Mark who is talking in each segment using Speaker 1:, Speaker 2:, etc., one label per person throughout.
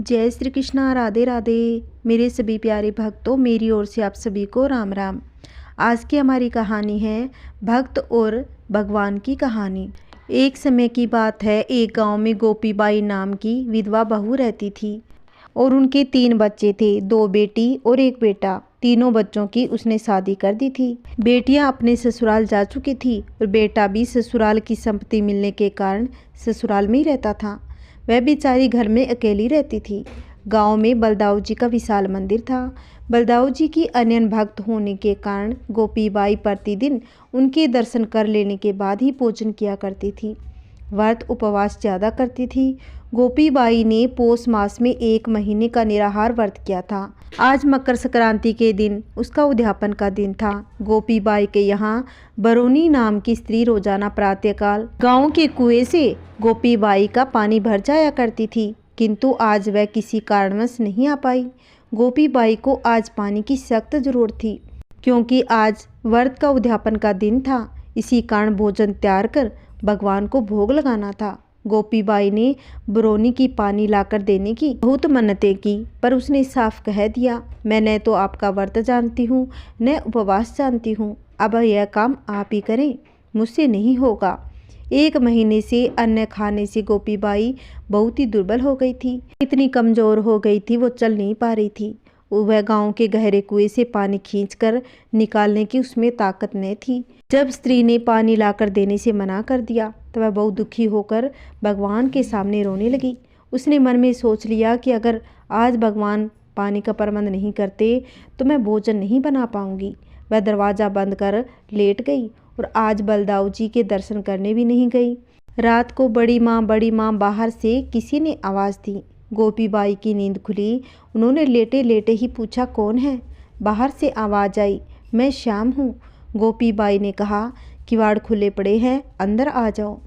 Speaker 1: जय श्री कृष्णा, राधे राधे। मेरे सभी प्यारे भक्तों, मेरी ओर से आप सभी को राम राम। आज की हमारी कहानी है भक्त और भगवान की कहानी। एक समय की बात है, एक गांव में गोपीबाई नाम की विधवा बहू रहती थी और उनके 3 बच्चे थे, 2 बेटी और 1 बेटा। तीनों बच्चों की उसने शादी कर दी थी। बेटियां अपने ससुराल जा चुकी थी और बेटा भी ससुराल की संपत्ति मिलने के कारण ससुराल में ही रहता था। वह बेचारी घर में अकेली रहती थी। गांव में बलदाऊ जी का विशाल मंदिर था। बलदाऊ जी की अनन्य भक्त होने के कारण गोपीबाई प्रतिदिन उनके दर्शन कर लेने के बाद ही भोजन किया करती थी। व्रत उपवास ज़्यादा करती थी। गोपीबाई ने पौष मास में 1 महीने का निराहार व्रत किया था। आज मकर संक्रांति के दिन उसका उद्यापन का दिन था। गोपीबाई के यहाँ बरोनी नाम की स्त्री रोजाना प्रातःकाल गांव के कुएं से गोपीबाई का पानी भर जाया करती थी, किंतु आज वह किसी कारणवश नहीं आ पाई। गोपीबाई को आज पानी की सख्त जरूरत थी, क्योंकि आज व्रत का उद्यापन का दिन था। इसी कारण भोजन तैयार कर भगवान को भोग लगाना था। गोपीबाई ने बरौनी की पानी लाकर देने की बहुत मन्नतें की, पर उसने साफ कह दिया, मैं न तो आपका व्रत जानती हूँ न उपवास जानती हूँ। अब यह काम आप ही करें, मुझसे नहीं होगा। 1 महीने से अन्न खाने से गोपीबाई बहुत ही दुर्बल हो गई थी। इतनी कमजोर हो गई थी, वो चल नहीं पा रही थी। वह गांव के गहरे कुएं से पानी खींचकर निकालने की उसमें ताकत न थी। जब स्त्री ने पानी लाकर देने से मना कर दिया तो वह बहुत दुखी होकर भगवान के सामने रोने लगी। उसने मन में सोच लिया कि अगर आज भगवान पानी का प्रबंध नहीं करते तो मैं भोजन नहीं बना पाऊंगी। वह दरवाज़ा बंद कर लेट गई और आज बलदाऊ जी के दर्शन करने भी नहीं गई। रात को बड़ी माँ बाहर से किसी ने आवाज़ दी। गोपीबाई की नींद खुली। उन्होंने लेटे लेटे ही पूछा, कौन है? बाहर से आवाज़ आई, मैं श्याम हूँ। गोपीबाई ने कहा, किवाड़ खुले पड़े हैं, अंदर आ जाओ।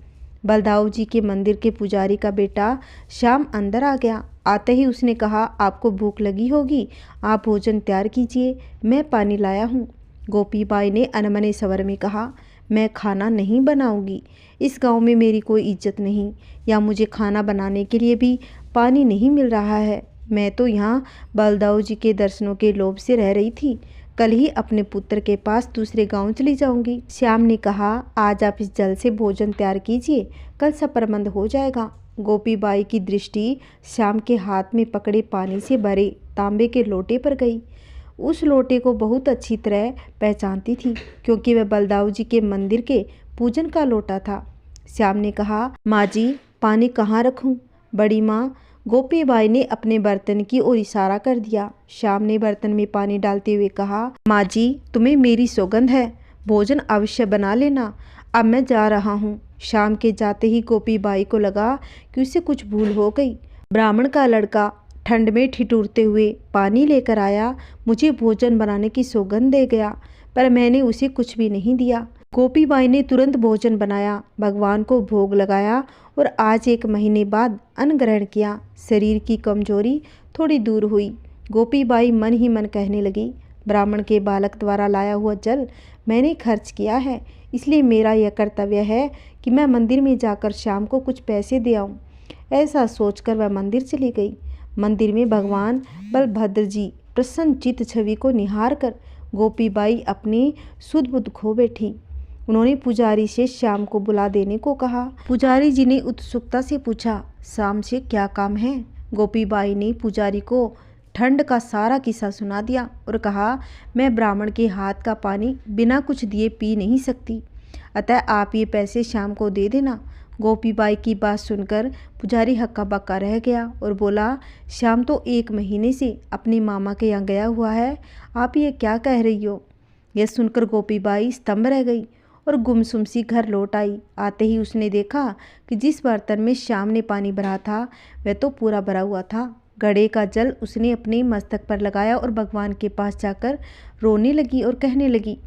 Speaker 1: बलदाऊ जी के मंदिर के पुजारी का बेटा श्याम अंदर आ गया। आते ही उसने कहा, आपको भूख लगी होगी, आप भोजन तैयार कीजिए, मैं पानी लाया हूँ। गोपीबाई ने अनमने स्वर में कहा, मैं खाना नहीं बनाऊंगी। इस गांव में मेरी कोई इज्जत नहीं, या मुझे खाना बनाने के लिए भी पानी नहीं मिल रहा है। मैं तो यहाँ बलदाऊ जी के दर्शनों के लोभ से रह रही थी। कल ही अपने पुत्र के पास दूसरे गांव चली जाऊंगी। श्याम ने कहा, आज आप इस जल से भोजन तैयार कीजिए, कल सब प्रबंध हो जाएगा। गोपीबाई की दृष्टि श्याम के हाथ में पकड़े पानी से भरे तांबे के लोटे पर गई। उस लोटे को बहुत अच्छी तरह पहचानती थी, क्योंकि वह बलदाऊ जी के मंदिर के पूजन का लोटा था। श्याम ने कहा, माँ जी, पानी कहाँ रखूं? बड़ी माँ गोपीबाई ने अपने बर्तन की ओर इशारा कर दिया। श्याम ने बर्तन में पानी डालते हुए कहा, माँ जी, तुम्हें मेरी सौगंध है, भोजन अवश्य बना लेना, अब मैं जा रहा हूँ। शाम के जाते ही गोपीबाई को लगा कि उसे कुछ भूल हो गई। ब्राह्मण का लड़का ठंड में ठिठुरते हुए पानी लेकर आया, मुझे भोजन बनाने की सौगंध दे गया, पर मैंने उसे कुछ भी नहीं दिया। गोपीबाई ने तुरंत भोजन बनाया, भगवान को भोग लगाया और आज 1 महीने बाद अन्न ग्रहण किया। शरीर की कमजोरी थोड़ी दूर हुई। गोपीबाई मन ही मन कहने लगी, ब्राह्मण के बालक द्वारा लाया हुआ जल मैंने खर्च किया है, इसलिए मेरा यह कर्तव्य है कि मैं मंदिर में जाकर शाम को कुछ पैसे दे आऊँ। ऐसा सोचकर वह मंदिर चली गई। मंदिर में भगवान बलभद्र जी प्रसन्नचित्त छवि को निहार कर गोपीबाई अपनी सुध बुध खो बैठी। उन्होंने पुजारी से श्याम को बुला देने को कहा। पुजारी जी ने उत्सुकता से पूछा, शाम से क्या काम है? गोपीबाई ने पुजारी को ठंड का सारा किस्सा सुना दिया और कहा, मैं ब्राह्मण के हाथ का पानी बिना कुछ दिए पी नहीं सकती, अतः आप ये पैसे शाम को दे देना। गोपीबाई की बात सुनकर पुजारी हक्का बक्का रह गया और बोला, श्याम तो 1 महीने से अपनी मामा के यहाँ गया हुआ है, आप ये क्या कह रही हो? यह सुनकर गोपीबाई स्तंभ रह गई और गुमसुम सी घर लौट आई। आते ही उसने देखा कि जिस बर्तन में श्याम ने पानी भरा था वह तो पूरा भरा हुआ था। घड़े का जल उसने अपने मस्तक पर लगाया और भगवान के पास जाकर रोने लगी और कहने लगी,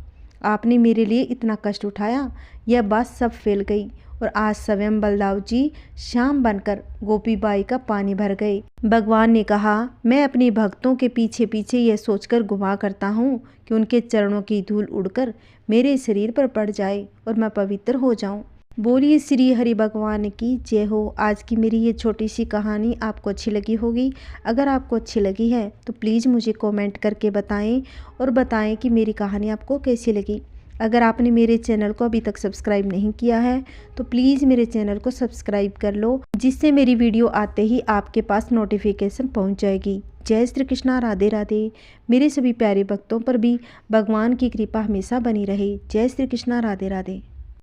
Speaker 1: आपने मेरे लिए इतना कष्ट उठाया, यह बात सब फैल गई और आज स्वयं बलदाऊ जी श्याम बनकर गोपीबाई का पानी भर गए। भगवान ने कहा, मैं अपने भक्तों के पीछे पीछे यह सोचकर घुमा करता हूँ कि उनके चरणों की धूल उड़कर मेरे शरीर पर पड़ जाए और मैं पवित्र हो जाऊं। बोलिए श्री हरि भगवान की जय हो। आज की मेरी ये छोटी सी कहानी आपको अच्छी लगी होगी। अगर आपको अच्छी लगी है तो प्लीज़ मुझे कमेंट करके बताएं और बताएं कि मेरी कहानी आपको कैसी लगी। अगर आपने मेरे चैनल को अभी तक सब्सक्राइब नहीं किया है तो प्लीज़ मेरे चैनल को सब्सक्राइब कर लो, जिससे मेरी वीडियो आते ही आपके पास नोटिफिकेशन पहुंच जाएगी। जय श्री कृष्णा, राधे राधे। मेरे सभी प्यारे भक्तों पर भी भगवान की कृपा हमेशा बनी रहे। जय श्री कृष्णा, राधे राधे।